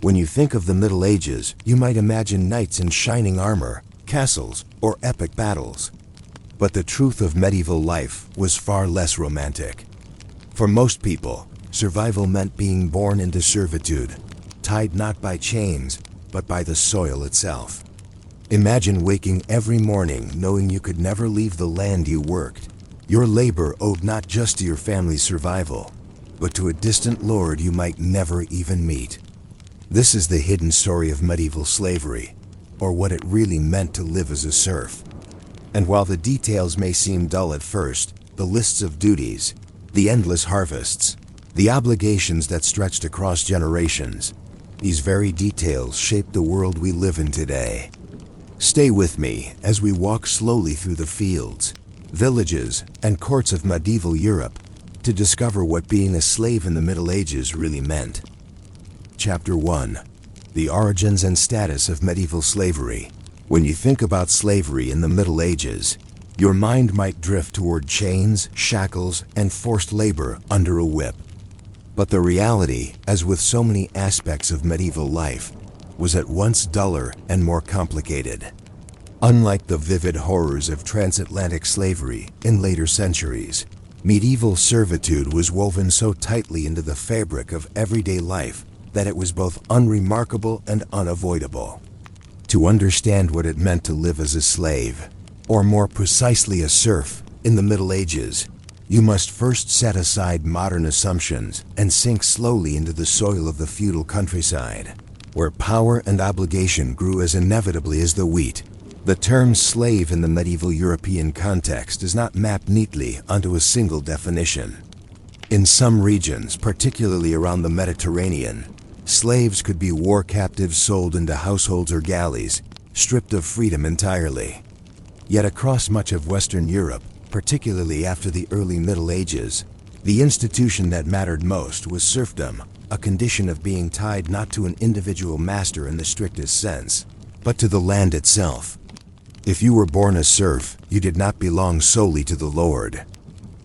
When you think of the Middle Ages, you might imagine knights in shining armor, castles, or epic battles. But the truth of medieval life was far less romantic. For most people, survival meant being born into servitude, tied not by chains, but by the soil itself. Imagine waking every morning knowing you could never leave the land you worked. Your labor owed not just to your family's survival, but to a distant lord you might never even meet. This is the hidden story of medieval slavery, or what it really meant to live as a serf. And while the details may seem dull at first, the lists of duties, the endless harvests, the obligations that stretched across generations, these very details shape the world we live in today. Stay with me as we walk slowly through the fields, villages, and courts of medieval Europe to discover what being a slave in the Middle Ages really meant. Chapter 1. The Origins and Status of Medieval Slavery. When you think about slavery in the Middle Ages, your mind might drift toward chains, shackles, and forced labor under a whip. But the reality, as with so many aspects of medieval life, was at once duller and more complicated. Unlike the vivid horrors of transatlantic slavery in later centuries, medieval servitude was woven so tightly into the fabric of everyday life that it was both unremarkable and unavoidable. To understand what it meant to live as a slave, or more precisely a serf, in the Middle Ages, you must first set aside modern assumptions and sink slowly into the soil of the feudal countryside, where power and obligation grew as inevitably as the wheat. The term slave in the medieval European context is not mapped neatly onto a single definition. In some regions, particularly around the Mediterranean, slaves could be war captives sold into households or galleys, stripped of freedom entirely. Yet across much of Western Europe, particularly after the early Middle Ages, the institution that mattered most was serfdom, a condition of being tied not to an individual master in the strictest sense, but to the land itself. If you were born a serf, you did not belong solely to the lord.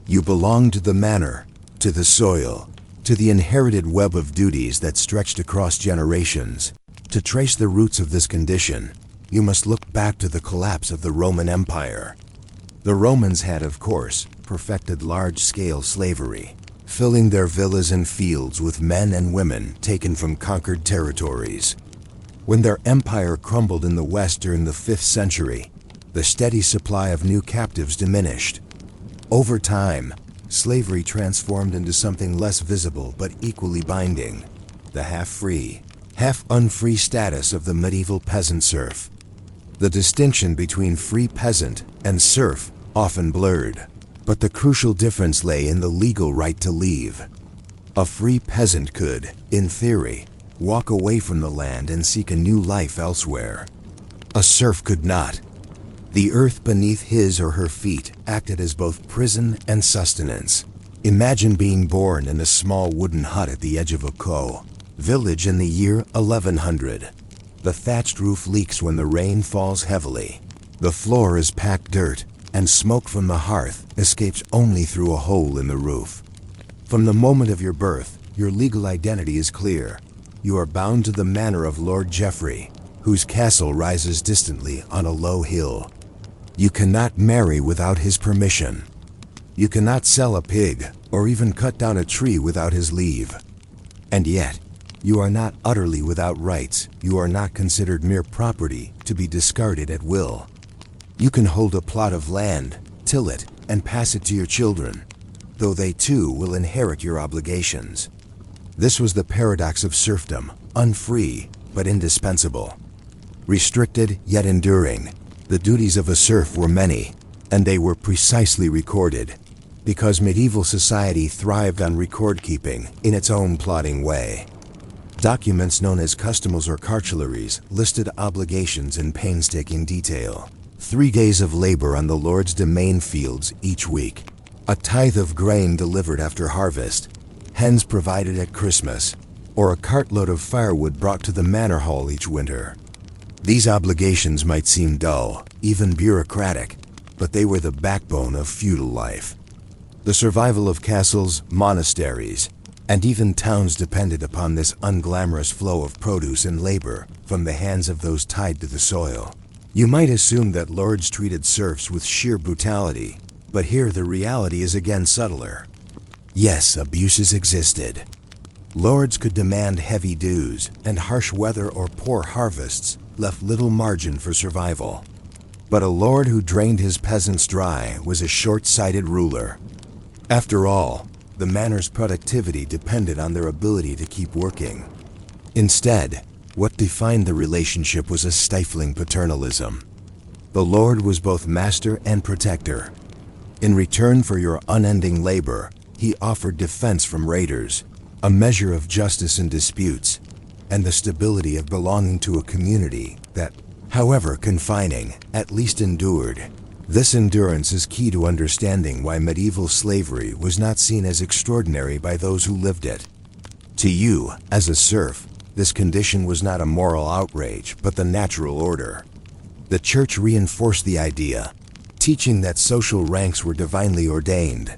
You belonged to the manor, to the soil, to the inherited web of duties that stretched across generations. To trace the roots of this condition, you must look back to the collapse of the Roman Empire. The Romans had, of course, perfected large-scale slavery, filling their villas and fields with men and women taken from conquered territories. When their empire crumbled in the West during the 5th century, the steady supply of new captives diminished. Over time, slavery transformed into something less visible but equally binding: the half-free, half-unfree status of the medieval peasant serf. The distinction between free peasant and serf often blurred, but the crucial difference lay in the legal right to leave. A free peasant could, in theory, walk away from the land and seek a new life elsewhere. A serf could not. The earth beneath his or her feet acted as both prison and sustenance. Imagine being born in a small wooden hut at the edge of a village in the year 1100. The thatched roof leaks when the rain falls heavily. The floor is packed dirt, and smoke from the hearth escapes only through a hole in the roof. From the moment of your birth, your legal identity is clear. You are bound to the manor of Lord Geoffrey, whose castle rises distantly on a low hill. You cannot marry without his permission. You cannot sell a pig or even cut down a tree without his leave. And yet, you are not utterly without rights. You are not considered mere property to be discarded at will. You can hold a plot of land, till it, and pass it to your children, though they too will inherit your obligations. This was the paradox of serfdom, unfree but indispensable. Restricted yet enduring, the duties of a serf were many, and they were precisely recorded, because medieval society thrived on record-keeping in its own plodding way. Documents known as customals or cartularies listed obligations in painstaking detail. 3 days of labor on the Lord's domain fields each week, a tithe of grain delivered after harvest, hens provided at Christmas, or a cartload of firewood brought to the manor hall each winter. These obligations might seem dull, even bureaucratic, but they were the backbone of feudal life. The survival of castles, monasteries, And even towns depended upon this unglamorous flow of produce and labor from the hands of those tied to the soil. You might assume that lords treated serfs with sheer brutality, but here the reality is again subtler. Yes, abuses existed. Lords could demand heavy dues, and harsh weather or poor harvests left little margin for survival. But a lord who drained his peasants dry was a short-sighted ruler. After all, the manor's productivity depended on their ability to keep working. Instead, what defined the relationship was a stifling paternalism. The lord was both master and protector. In return for your unending labor, he offered defense from raiders, a measure of justice in disputes, and the stability of belonging to a community that, however confining, at least endured. This endurance is key to understanding why medieval slavery was not seen as extraordinary by those who lived it. To you, as a serf, this condition was not a moral outrage, but the natural order. The church reinforced the idea, teaching that social ranks were divinely ordained.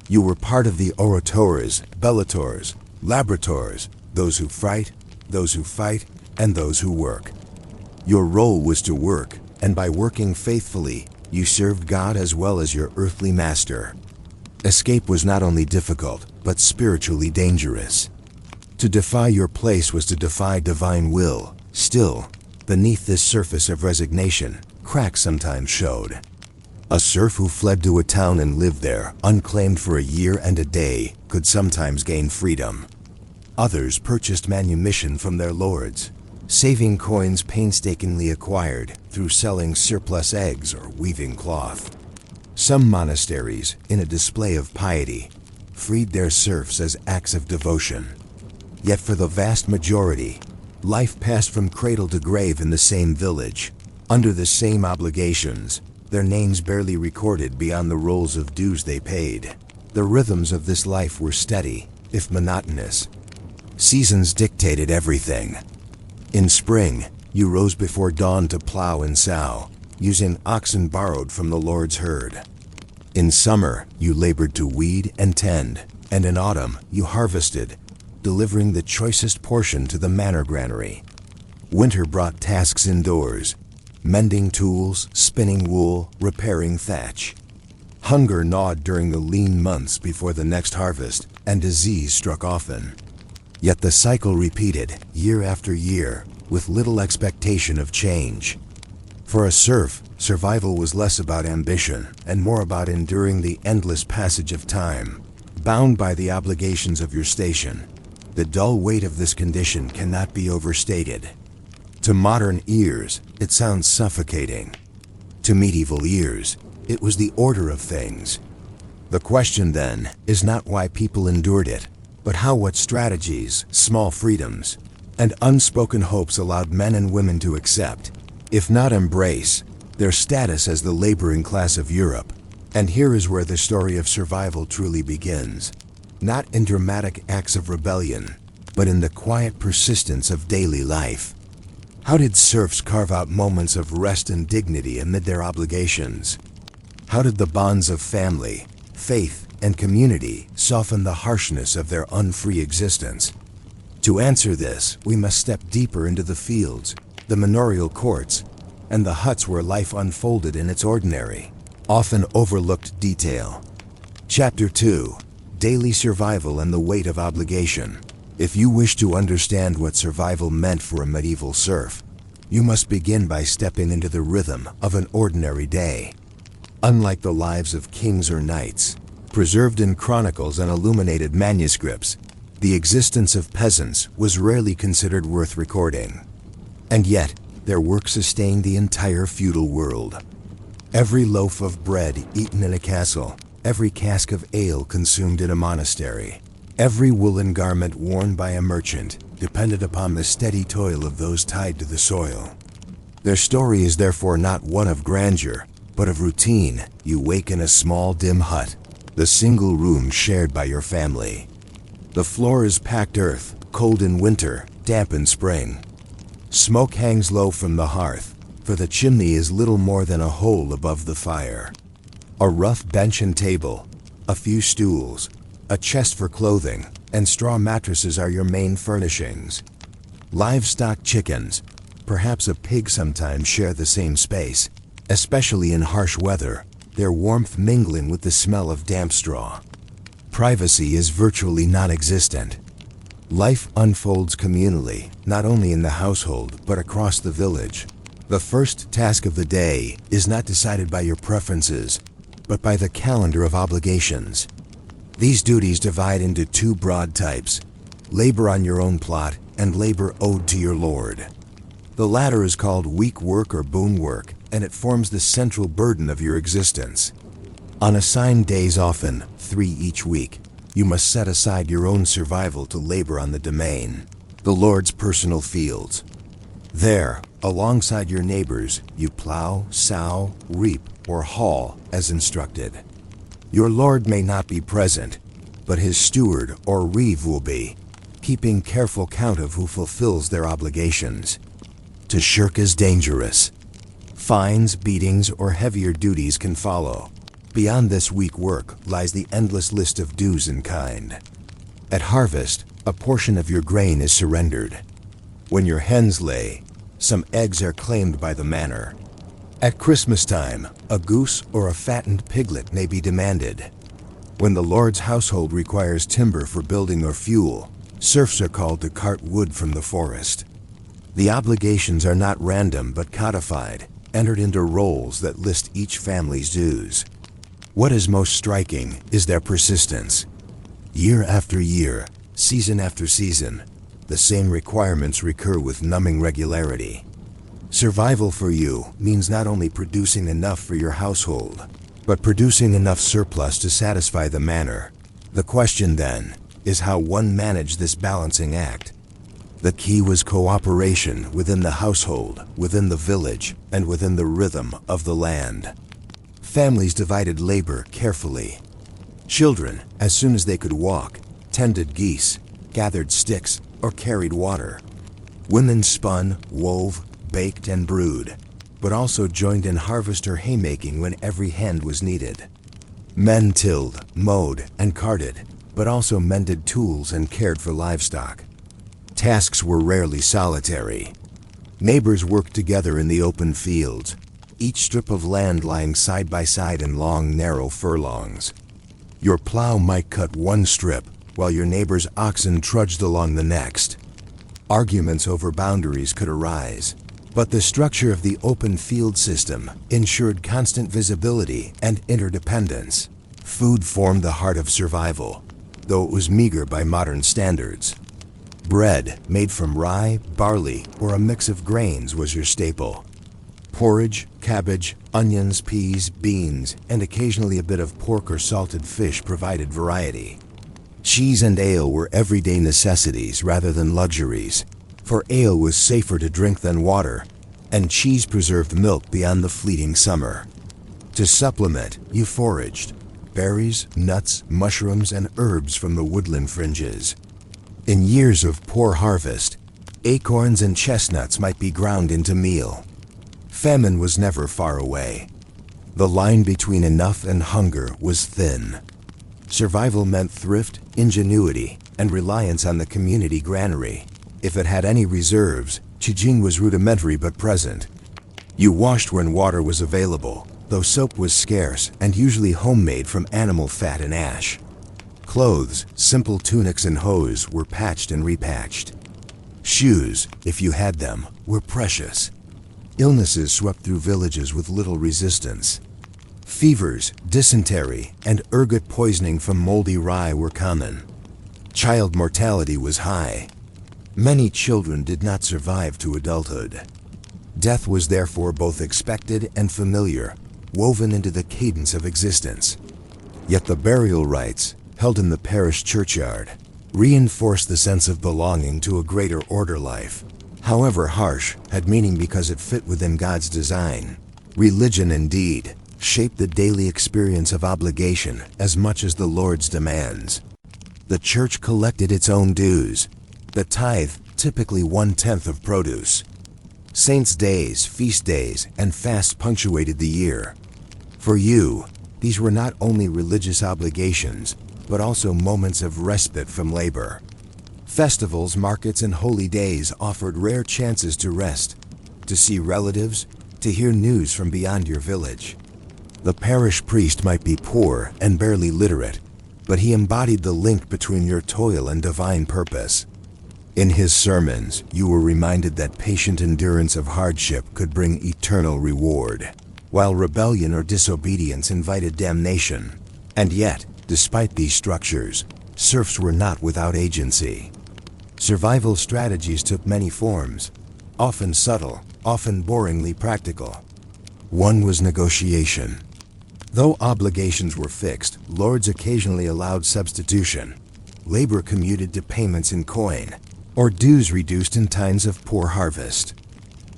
You were part of the oratores, bellators, labrators, those who fight, and those who work. Your role was to work, and by working faithfully, you served God as well as your earthly master. Escape was not only difficult, but spiritually dangerous. To defy your place was to defy divine will. Still, beneath this surface of resignation, cracks sometimes showed. A serf who fled to a town and lived there, unclaimed for a year and a day, could sometimes gain freedom. Others purchased manumission from their lords, saving coins painstakingly acquired through selling surplus eggs or weaving cloth. Some monasteries, in a display of piety, freed their serfs as acts of devotion. Yet for the vast majority, life passed from cradle to grave in the same village, under the same obligations, their names barely recorded beyond the rolls of dues they paid. The rhythms of this life were steady, if monotonous. Seasons dictated everything. In spring, you rose before dawn to plow and sow, using oxen borrowed from the Lord's herd. In summer, you labored to weed and tend, and in autumn, you harvested, delivering the choicest portion to the manor granary. Winter brought tasks indoors, mending tools, spinning wool, repairing thatch. Hunger gnawed during the lean months before the next harvest, and disease struck often. Yet the cycle repeated, year after year, with little expectation of change. For a serf, survival was less about ambition and more about enduring the endless passage of time. Bound by the obligations of your station, the dull weight of this condition cannot be overstated. To modern ears, it sounds suffocating. To medieval ears, it was the order of things. The question then is not why people endured it, but how what strategies, small freedoms, and unspoken hopes allowed men and women to accept, if not embrace, their status as the laboring class of Europe. And here is where the story of survival truly begins. Not in dramatic acts of rebellion, but in the quiet persistence of daily life. How did serfs carve out moments of rest and dignity amid their obligations? How did the bonds of family, faith, and community soften the harshness of their unfree existence? To answer this, we must step deeper into the fields, the manorial courts, and the huts where life unfolded in its ordinary, often overlooked detail. Chapter 2: Daily Survival and the Weight of Obligation. If you wish to understand what survival meant for a medieval serf, you must begin by stepping into the rhythm of an ordinary day. Unlike the lives of kings or knights, preserved in chronicles and illuminated manuscripts, the existence of peasants was rarely considered worth recording. And yet, their work sustained the entire feudal world. Every loaf of bread eaten in a castle, every cask of ale consumed in a monastery, every woolen garment worn by a merchant depended upon the steady toil of those tied to the soil. Their story is therefore not one of grandeur, but of routine. You wake in a small, dim hut, the single room shared by your family. The floor is packed earth, cold in winter, damp in spring. Smoke hangs low from the hearth, for the chimney is little more than a hole above the fire. A rough bench and table, a few stools, a chest for clothing, and straw mattresses are your main furnishings. Livestock chickens, perhaps a pig, sometimes share the same space, especially in harsh weather, their warmth mingling with the smell of damp straw. Privacy is virtually non-existent. Life unfolds communally, not only in the household, but across the village. The first task of the day is not decided by your preferences, but by the calendar of obligations. These duties divide into two broad types: labor on your own plot and labor owed to your lord. The latter is called week work or boon work, and it forms the central burden of your existence. On assigned days, often 3 each week, you must set aside your own survival to labor on the domain, the Lord's personal fields. There, alongside your neighbors, you plow, sow, reap, or haul as instructed. Your Lord may not be present, but his steward or reeve will be, keeping careful count of who fulfills their obligations. To shirk is dangerous. Fines, beatings, or heavier duties can follow. Beyond this week work lies the endless list of dues in kind. At harvest, a portion of your grain is surrendered. When your hens lay, some eggs are claimed by the manor. At Christmas time, a goose or a fattened piglet may be demanded. When the Lord's household requires timber for building or fuel, serfs are called to cart wood from the forest. The obligations are not random but codified, entered into rolls that list each family's dues. What is most striking is their persistence. Year after year, season after season, the same requirements recur with numbing regularity. Survival for you means not only producing enough for your household, but producing enough surplus to satisfy the manor. The question then is how one managed this balancing act. The key was cooperation within the household, within the village, and within the rhythm of the land. Families divided labor carefully. Children, as soon as they could walk, tended geese, gathered sticks, or carried water. Women spun, wove, baked, and brewed, but also joined in harvest or haymaking when every hand was needed. Men tilled, mowed, and carted, but also mended tools and cared for livestock. Tasks were rarely solitary. Neighbors worked together in the open fields, each strip of land lying side by side in long, narrow furlongs. Your plow might cut one strip, while your neighbor's oxen trudged along the next. Arguments over boundaries could arise, but the structure of the open field system ensured constant visibility and interdependence. Food formed the heart of survival, though it was meager by modern standards. Bread, made from rye, barley, or a mix of grains, was your staple. Porridge, cabbage, onions, peas, beans, and occasionally a bit of pork or salted fish provided variety. Cheese and ale were everyday necessities rather than luxuries, for ale was safer to drink than water, and cheese preserved milk beyond the fleeting summer. To supplement, you foraged berries, nuts, mushrooms, and herbs from the woodland fringes. In years of poor harvest, acorns and chestnuts might be ground into meal. Famine was never far away. The line between enough and hunger was thin. Survival meant thrift, ingenuity, and reliance on the community granary. If it had any reserves, hygiene was rudimentary but present. You washed when water was available, though soap was scarce and usually homemade from animal fat and ash. Clothes, simple tunics and hose, were patched and repatched. Shoes, if you had them, were precious. Illnesses swept through villages with little resistance. Fevers, dysentery, and ergot poisoning from moldy rye were common. Child mortality was high. Many children did not survive to adulthood. Death was therefore both expected and familiar, woven into the cadence of existence. Yet the burial rites, held in the parish churchyard, reinforced the sense of belonging to a greater order. Life, however harsh, had meaning because it fit within God's design. Religion, indeed, shaped the daily experience of obligation as much as the Lord's demands. The church collected its own dues, the tithe typically 1/10 of produce. Saints' days, feast days, and fasts punctuated the year. For you, these were not only religious obligations, but also moments of respite from labor. Festivals, markets, and holy days offered rare chances to rest, to see relatives, to hear news from beyond your village. The parish priest might be poor and barely literate, but he embodied the link between your toil and divine purpose. In his sermons, you were reminded that patient endurance of hardship could bring eternal reward, while rebellion or disobedience invited damnation. And yet, despite these structures, serfs were not without agency. Survival strategies took many forms, often subtle, often boringly practical. One was negotiation. Though obligations were fixed, lords occasionally allowed substitution. Labor commuted to payments in coin, or dues reduced in times of poor harvest.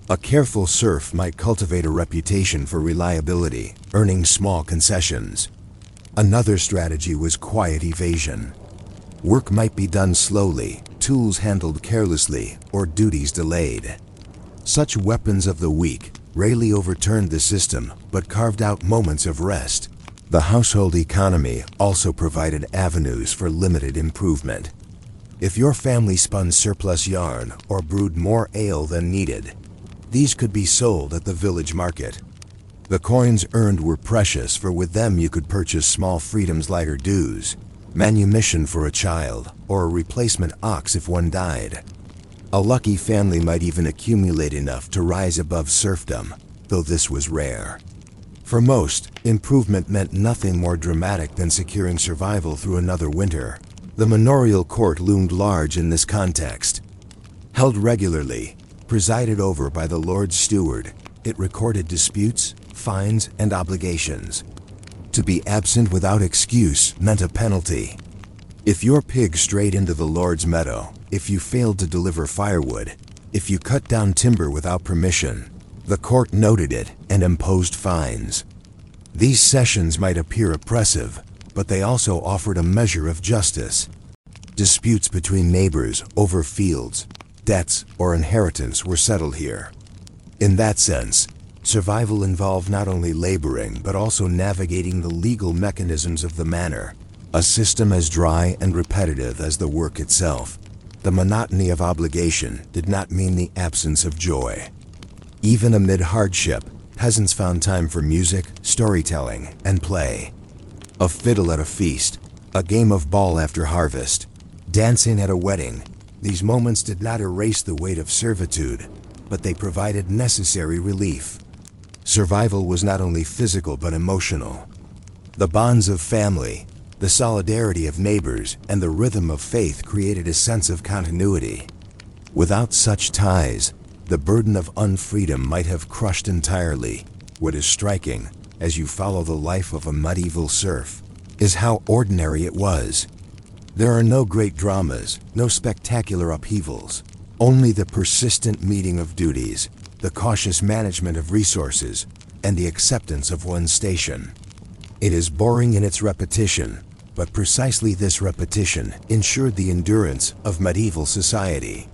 A careful serf might cultivate a reputation for reliability, earning small concessions. Another strategy was quiet evasion. Work might be done slowly, tools handled carelessly, or duties delayed. Such weapons of the weak rarely overturned the system, but carved out moments of rest. The household economy also provided avenues for limited improvement. If your family spun surplus yarn or brewed more ale than needed, these could be sold at the village market. The coins earned were precious, for with them you could purchase small freedoms like dues, manumission for a child, or a replacement ox if one died. A lucky family might even accumulate enough to rise above serfdom, though this was rare. For most, improvement meant nothing more dramatic than securing survival through another winter. The manorial court loomed large in this context. Held regularly, presided over by the Lord's steward, it recorded disputes, fines, and obligations. To be absent without excuse meant a penalty. If your pig strayed into the Lord's meadow, if you failed to deliver firewood, if you cut down timber without permission, the court noted it and imposed fines. These sessions might appear oppressive, but they also offered a measure of justice. Disputes between neighbors over fields, debts, or inheritance were settled here. In that sense, survival involved not only laboring but also navigating the legal mechanisms of the manor, a system as dry and repetitive as the work itself. The monotony of obligation did not mean the absence of joy. Even amid hardship, peasants found time for music, storytelling, and play. A fiddle at a feast, a game of ball after harvest, dancing at a wedding. These moments did not erase the weight of servitude, but they provided necessary relief. Survival was not only physical but emotional. The bonds of family, the solidarity of neighbors, and the rhythm of faith created a sense of continuity. Without such ties, the burden of unfreedom might have crushed entirely. What is striking, as you follow the life of a medieval serf, is how ordinary it was. There are no great dramas, no spectacular upheavals, only the persistent meeting of duties, the cautious management of resources, and the acceptance of one's station. It is boring in its repetition, but precisely this repetition ensured the endurance of medieval society.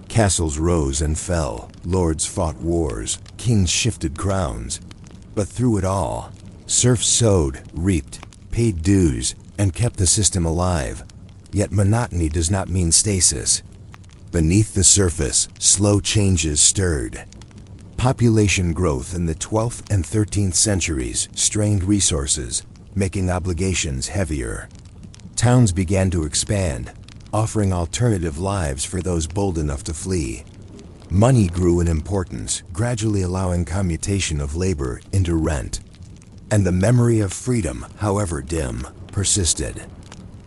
Castles rose and fell, lords fought wars, kings shifted crowns. But through it all, serfs sowed, reaped, paid dues, and kept the system alive. Yet monotony does not mean stasis. Beneath the surface, slow changes stirred. Population growth in the 12th and 13th centuries strained resources, making obligations heavier. Towns began to expand, offering alternative lives for those bold enough to flee. Money grew in importance, gradually allowing commutation of labor into rent. And the memory of freedom, however dim, persisted.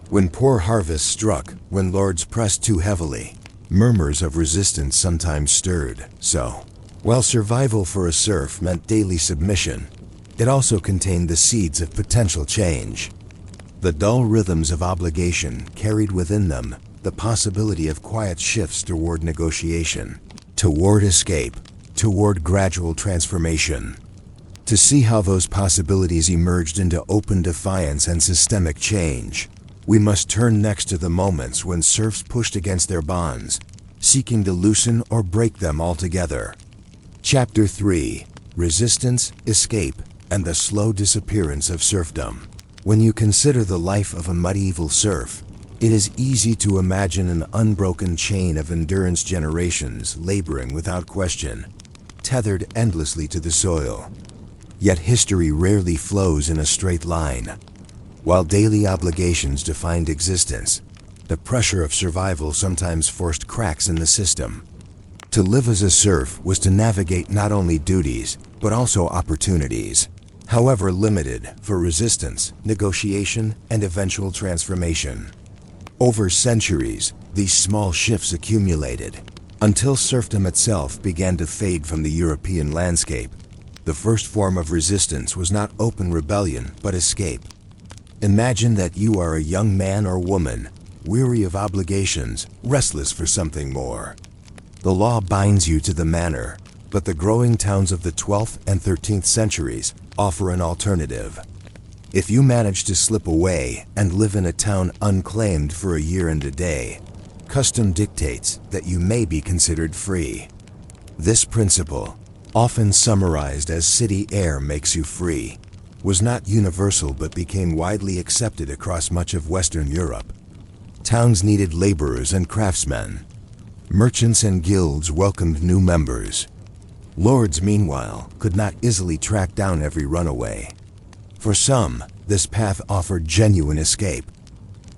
When poor harvests struck, when lords pressed too heavily, murmurs of resistance sometimes stirred. So, while survival for a serf meant daily submission, it also contained the seeds of potential change. The dull rhythms of obligation carried within them the possibility of quiet shifts toward negotiation, toward escape, toward gradual transformation. To see how those possibilities emerged into open defiance and systemic change, we must turn next to the moments when serfs pushed against their bonds, seeking to loosen or break them altogether. Chapter 3: Resistance, Escape, and the Slow Disappearance of Serfdom. When you consider the life of a medieval serf, it is easy to imagine an unbroken chain of endurance, generations laboring without question, tethered endlessly to the soil. Yet history rarely flows in a straight line. While daily obligations defined existence, the pressure of survival sometimes forced cracks in the system. To live as a serf was to navigate not only duties, but also opportunities, however limited, for resistance, negotiation, and eventual transformation. Over centuries, these small shifts accumulated, until serfdom itself began to fade from the European landscape. The first form of resistance was not open rebellion, but escape. Imagine that you are a young man or woman, weary of obligations, restless for something more. The law binds you to the manor, but the growing towns of the 12th and 13th centuries offer an alternative. If you manage to slip away and live in a town unclaimed for a year and a day, custom dictates that you may be considered free. This principle, often summarized as city air makes you free, was not universal but became widely accepted across much of Western Europe. Towns needed laborers and craftsmen. Merchants and guilds welcomed new members. Lords, meanwhile, could not easily track down every runaway. For some, this path offered genuine escape.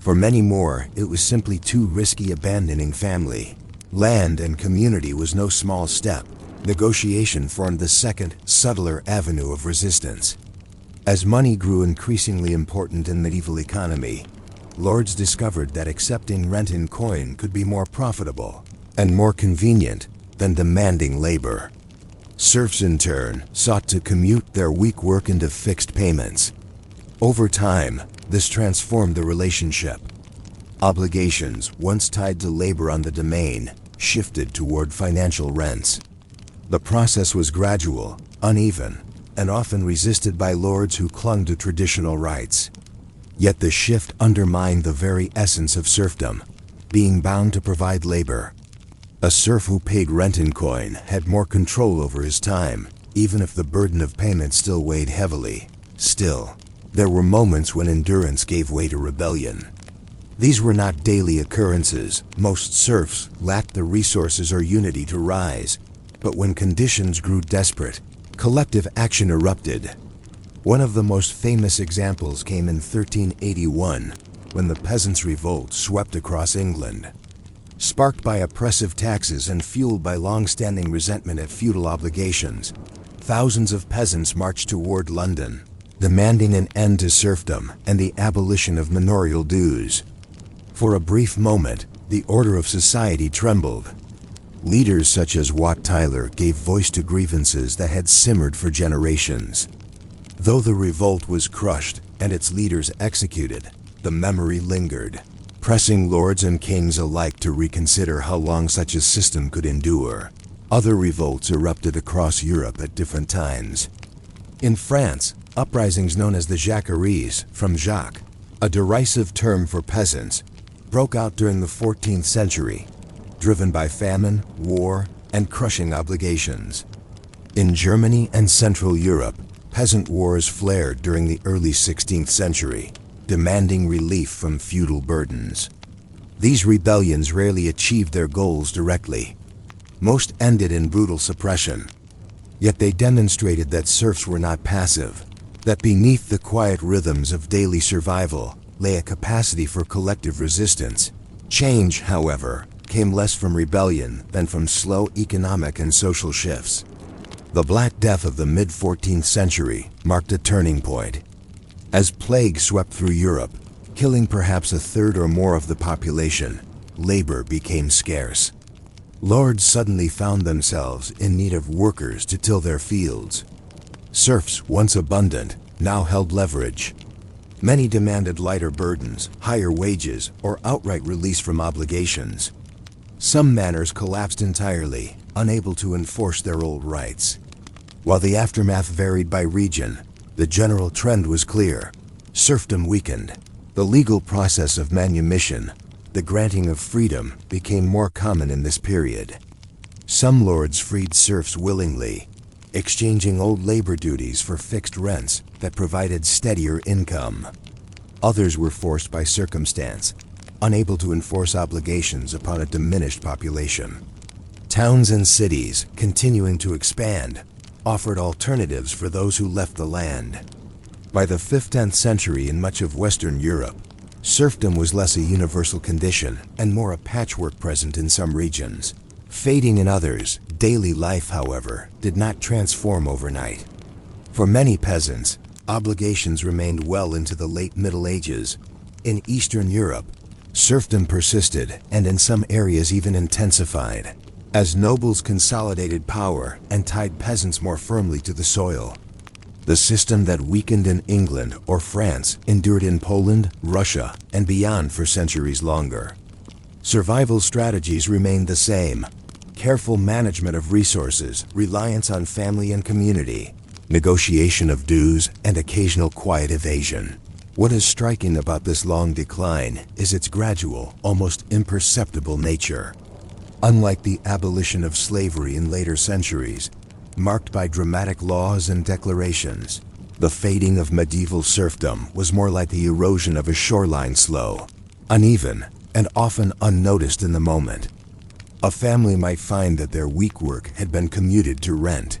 For many more, it was simply too risky. Abandoning family, land, and community was no small step. Negotiation formed the second, subtler avenue of resistance. As money grew increasingly important in medieval economy, lords discovered that accepting rent in coin could be more profitable and more convenient than demanding labor. Serfs, in turn, sought to commute their weak work into fixed payments. Over time, this transformed the relationship. Obligations, once tied to labor on the domain, shifted toward financial rents. The process was gradual, uneven, and often resisted by lords who clung to traditional rights. Yet the shift undermined the very essence of serfdom, being bound to provide labor. A serf who paid rent in coin had more control over his time, even if the burden of payment still weighed heavily. Still, there were moments when endurance gave way to rebellion. These were not daily occurrences. Most serfs lacked the resources or unity to rise. But when conditions grew desperate, collective action erupted. One of the most famous examples came in 1381, when the Peasants' Revolt swept across England. Sparked by oppressive taxes and fueled by long-standing resentment at feudal obligations, thousands of peasants marched toward London, demanding an end to serfdom and the abolition of manorial dues. For a brief moment, the order of society trembled. Leaders such as Wat Tyler gave voice to grievances that had simmered for generations. Though the revolt was crushed and its leaders executed, the memory lingered, pressing lords and kings alike to reconsider how long such a system could endure. Other revolts erupted across Europe at different times. In France, uprisings known as the Jacqueries, from Jacques, a derisive term for peasants, broke out during the 14th century, driven by famine, war, and crushing obligations. In Germany and Central Europe, peasant wars flared during the early 16th century, demanding relief from feudal burdens. These rebellions rarely achieved their goals directly. Most ended in brutal suppression. Yet they demonstrated that serfs were not passive, that beneath the quiet rhythms of daily survival lay a capacity for collective resistance. Change, however, came less from rebellion than from slow economic and social shifts. The Black Death of the mid-14th century marked a turning point. As plague swept through Europe, killing perhaps a third or more of the population, labor became scarce. Lords suddenly found themselves in need of workers to till their fields. Serfs, once abundant, now held leverage. Many demanded lighter burdens, higher wages, or outright release from obligations. Some manors collapsed entirely, unable to enforce their old rights. While the aftermath varied by region, the general trend was clear. Serfdom weakened. The legal process of manumission, the granting of freedom, became more common in this period. Some lords freed serfs willingly, exchanging old labor duties for fixed rents that provided steadier income. Others were forced by circumstance, unable to enforce obligations upon a diminished population. Towns and cities, continuing to expand, offered alternatives for those who left the land. By the 15th century in much of Western Europe, serfdom was less a universal condition and more a patchwork present in some regions. Fading in others, daily life, however, did not transform overnight. For many peasants, obligations remained well into the late Middle Ages. In Eastern Europe, serfdom persisted and in some areas even intensified, as nobles consolidated power and tied peasants more firmly to the soil. The system that weakened in England or France endured in Poland, Russia, and beyond for centuries longer. Survival strategies remained the same: careful management of resources, reliance on family and community, negotiation of dues, and occasional quiet evasion. What is striking about this long decline is its gradual, almost imperceptible nature. Unlike the abolition of slavery in later centuries, marked by dramatic laws and declarations, the fading of medieval serfdom was more like the erosion of a shoreline, slow, uneven, and often unnoticed in the moment. A family might find that their week work had been commuted to rent.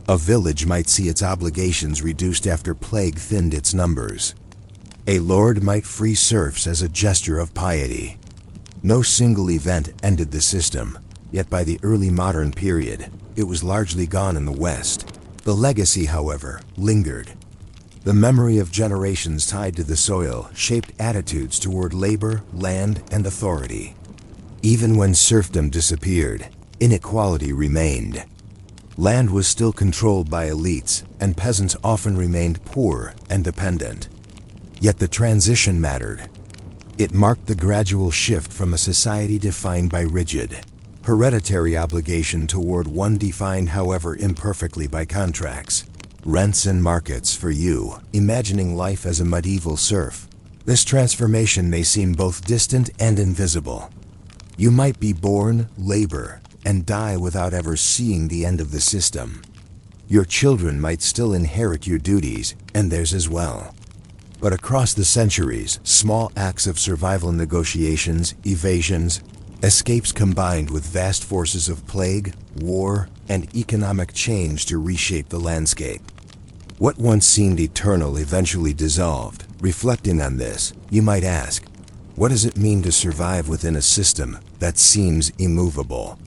A village might see its obligations reduced after plague thinned its numbers. A lord might free serfs as a gesture of piety. No single event ended the system, yet by the early modern period, it was largely gone in the West. The legacy, however, lingered. The memory of generations tied to the soil shaped attitudes toward labor, land, and authority. Even when serfdom disappeared, inequality remained. Land was still controlled by elites, and peasants often remained poor and dependent. Yet the transition mattered. It marked the gradual shift from a society defined by rigid, hereditary obligation toward one defined, however imperfectly, by contracts, rents, and markets. For you, imagining life as a medieval serf, this transformation may seem both distant and invisible. You might be born, labor, and die without ever seeing the end of the system. Your children might still inherit your duties, and theirs as well. But across the centuries, small acts of survival, negotiations, evasions, escapes combined with vast forces of plague, war, and economic change to reshape the landscape. What once seemed eternal eventually dissolved. Reflecting on this, you might ask, what does it mean to survive within a system that seems immovable?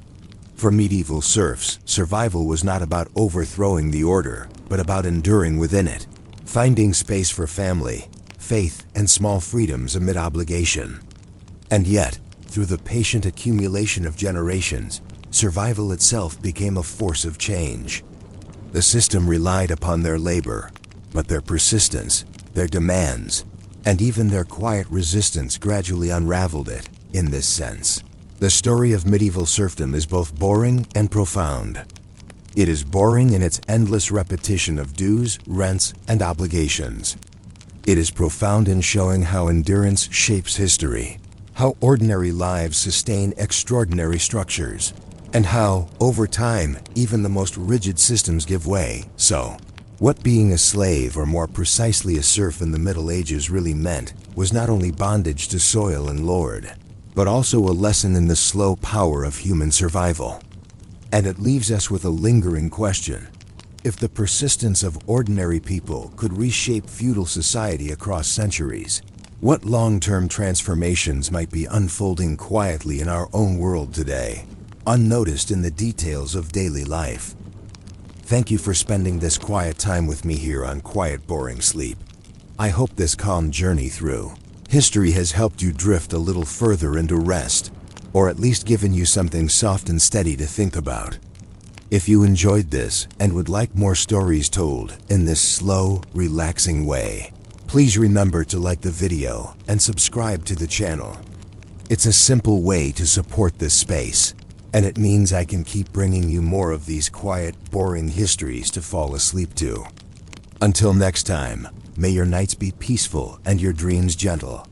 For medieval serfs, survival was not about overthrowing the order, but about enduring within it, finding space for family, faith, and small freedoms amid obligation. And yet, through the patient accumulation of generations, survival itself became a force of change. The system relied upon their labor, but their persistence, their demands, and even their quiet resistance gradually unraveled it. In this sense, the story of medieval serfdom is both boring and profound. It is boring in its endless repetition of dues, rents, and obligations. It is profound in showing how endurance shapes history, how ordinary lives sustain extraordinary structures, and how, over time, even the most rigid systems give way. So, what being a slave, or more precisely a serf in the Middle Ages, really meant was not only bondage to soil and lord, but also a lesson in the slow power of human survival. And it leaves us with a lingering question. If the persistence of ordinary people could reshape feudal society across centuries, what long-term transformations might be unfolding quietly in our own world today, unnoticed in the details of daily life? Thank you for spending this quiet time with me here on Quiet Boring Sleep. I hope this calm journey through history has helped you drift a little further into rest, or at least given you something soft and steady to think about. If you enjoyed this and would like more stories told in this slow, relaxing way, please remember to like the video and subscribe to the channel. It's a simple way to support this space, and it means I can keep bringing you more of these quiet, boring histories to fall asleep to. Until next time, may your nights be peaceful and your dreams gentle.